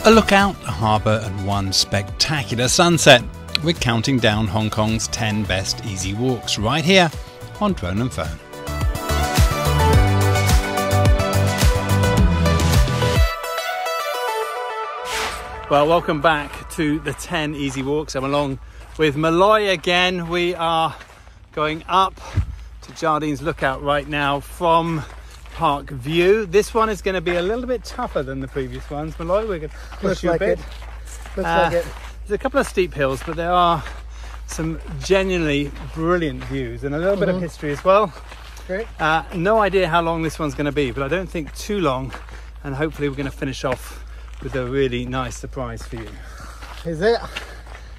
A lookout, a harbour and one spectacular sunset. We're counting down Hong Kong's 10 best easy walks right here on Drone and Phone. Well, welcome back to the 10 easy walks. I'm along with Muloy again. We are going up to Jardines Lookout right now from Park View. This one is going to be a little bit tougher than the previous ones. Muloy, we're going to push you a bit. Looks like it. There's a couple of steep hills, but there are some genuinely brilliant views and a little bit of history as well. Great. No idea how long this one's going to be, but I don't think too long, and hopefully we're going to finish off with a really nice surprise for you. Is it?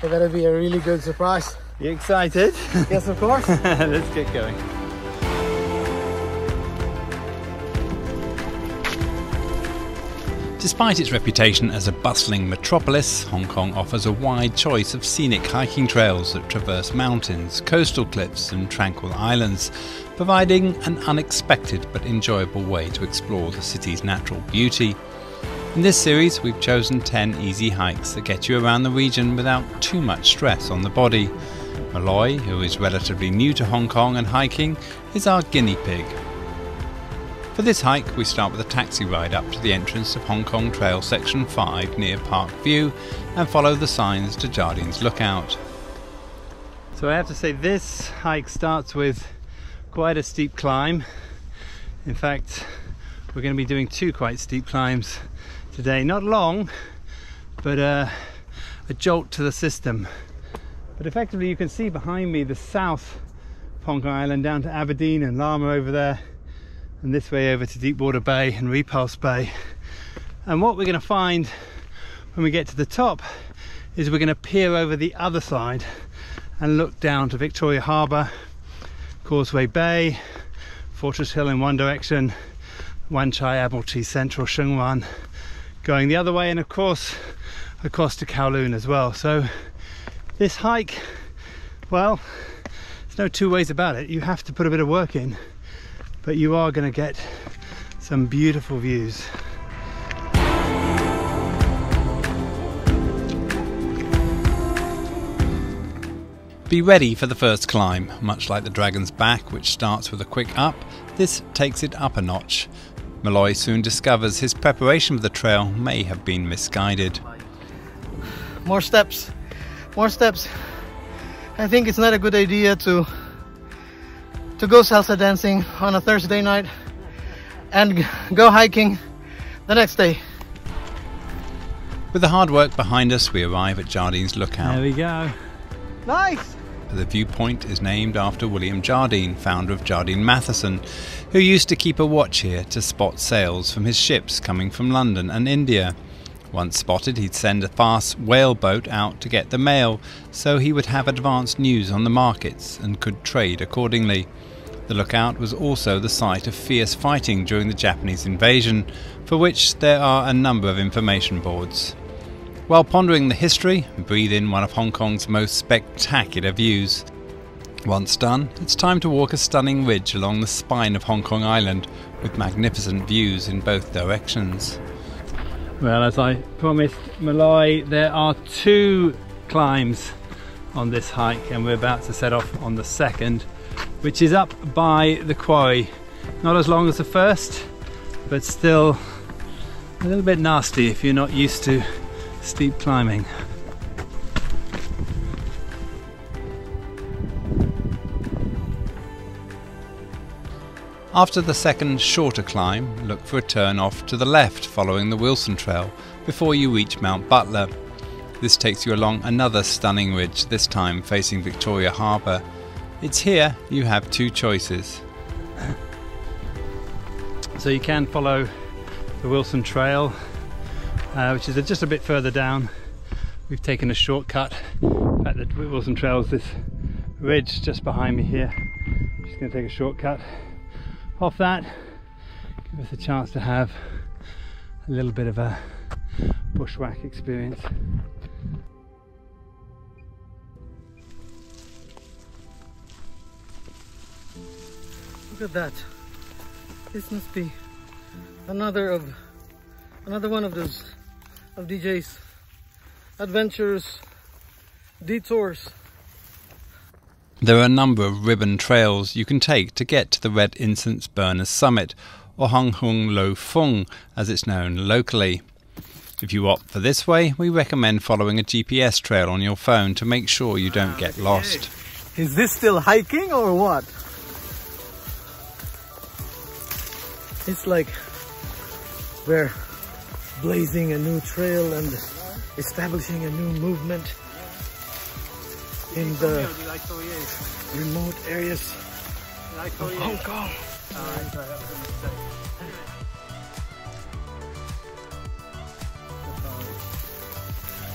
It better be a really good surprise. You excited? Yes, of course. Let's get going. Despite its reputation as a bustling metropolis, Hong Kong offers a wide choice of scenic hiking trails that traverse mountains, coastal cliffs and tranquil islands, providing an unexpected but enjoyable way to explore the city's natural beauty. In this series, we've chosen 10 easy hikes that get you around the region without too much stress on the body. Muloy, who is relatively new to Hong Kong and hiking, is our guinea pig. For this hike, we start with a taxi ride up to the entrance of Hong Kong Trail Section 5 near Park View and follow the signs to Jardines Lookout. So I have to say this hike starts with quite a steep climb. In fact, we're going to be doing two quite steep climbs today. Not long, but a jolt to the system. But effectively you can see behind me the south of Hong Kong Island down to Aberdeen and Lama over there, and this way over to Deepwater Bay and Repulse Bay. And what we're going to find when we get to the top is we're going to peer over the other side and look down to Victoria Harbour, Causeway Bay, Fortress Hill in one direction, Wan Chai, Admiralty Central, Sheung Wan going the other way, and of course across to Kowloon as well. So this hike, well, there's no two ways about it. You have to put a bit of work in, but you are going to get some beautiful views. Be ready for the first climb. Much like the Dragon's Back, which starts with a quick up, this takes it up a notch. Muloy soon discovers his preparation for the trail may have been misguided. More steps. More steps. I think it's not a good idea to go salsa dancing on a Thursday night and go hiking the next day. With the hard work behind us, we arrive at Jardines Lookout. There we go. Nice! The viewpoint is named after William Jardine, founder of Jardine Matheson, who used to keep a watch here to spot sails from his ships coming from London and India. Once spotted, he'd send a fast whale boat out to get the mail, so he would have advanced news on the markets and could trade accordingly. The lookout was also the site of fierce fighting during the Japanese invasion, for which there are a number of information boards. While pondering the history, breathe in one of Hong Kong's most spectacular views. Once done, it's time to walk a stunning ridge along the spine of Hong Kong Island with magnificent views in both directions. Well, as I promised Muloy, there are two climbs on this hike, and we're about to set off on the second, which is up by the quarry. Not as long as the first, but still a little bit nasty if you're not used to steep climbing. After the second shorter climb, look for a turn off to the left following the Wilson Trail before you reach Mount Butler. This takes you along another stunning ridge, this time facing Victoria Harbour. It's here you have two choices. So you can follow the Wilson Trail, which is just a bit further down. We've taken a shortcut. In fact, the Wilson Trail is this ridge just behind me here. I'm just going to take a shortcut off that, give us a chance to have a little bit of a bushwhack experience. Look at that. This must be another one of those of DJ's adventures, detours. There are a number of ribbon trails you can take to get to the Red Incense Burners Summit, or Hung Hung Lo Fung as it's known locally. If you opt for this way, we recommend following a GPS trail on your phone to make sure you don't get lost. Is this still hiking or what? It's like we're blazing a new trail and establishing a new movement in the remote areas of Hong Kong.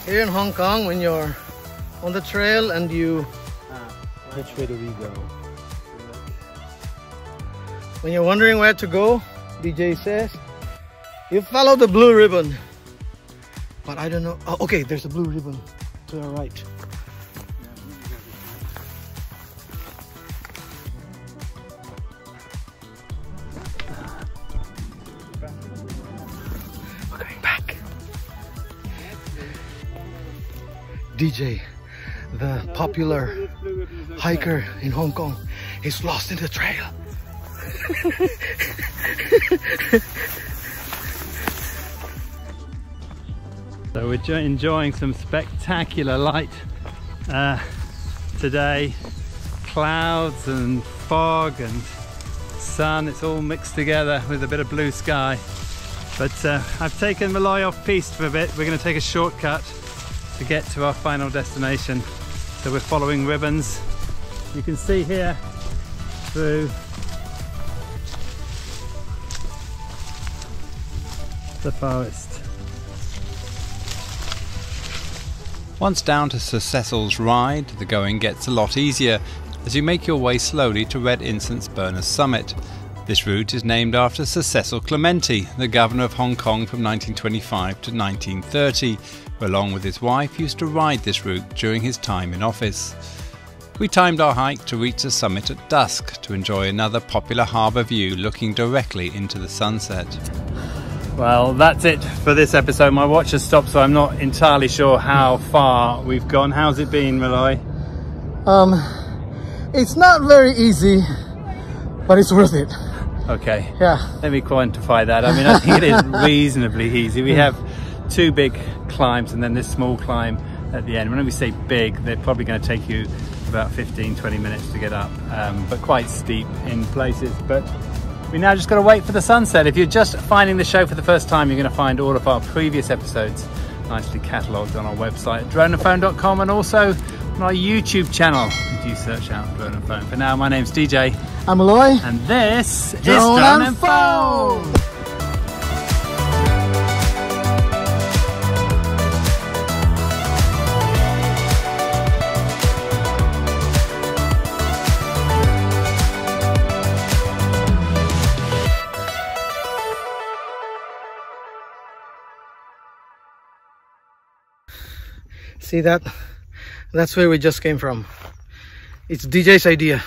Here in Hong Kong, when you're on the trail and you... Which way do we go? When you're wondering where to go, DJ says, you follow the blue ribbon. But I don't know. Oh, okay, there's a blue ribbon to our right. We're going back. DJ, the popular hiker in Hong Kong, is lost in the trail. So we're enjoying some spectacular light today. Clouds and fog and sun, it's all mixed together with a bit of blue sky. But I've taken Muloy off piste for a bit. We're going to take a shortcut to get to our final destination. So we're following ribbons. You can see here through the forest. Once down to Sir Cecil's Ride, the going gets a lot easier as you make your way slowly to Red Incense Burners Summit. This route is named after Sir Cecil Clemente, the governor of Hong Kong from 1925 to 1930, who along with his wife used to ride this route during his time in office. We timed our hike to reach the summit at dusk to enjoy another popular harbour view looking directly into the sunset. Well, that's it for this episode. My watch has stopped, so I'm not entirely sure how far we've gone. How's it been, Muloy? It's not very easy, but it's worth it. Okay. Yeah. Let me quantify that. I mean, I think it is reasonably easy. We have two big climbs and then this small climb at the end. When we say big, they're probably going to take you about 15-20 minutes to get up, but quite steep in places. But we now just got to wait for the sunset. If you're just finding the show for the first time, you're going to find all of our previous episodes nicely catalogued on our website, droneandphone.com, and also on our YouTube channel. If you search out Drone and Phone. For now, my name's DJ. I'm Muloy. And this is Drone Drone and and Phone. See that? That's where we just came from. It's DJ's idea.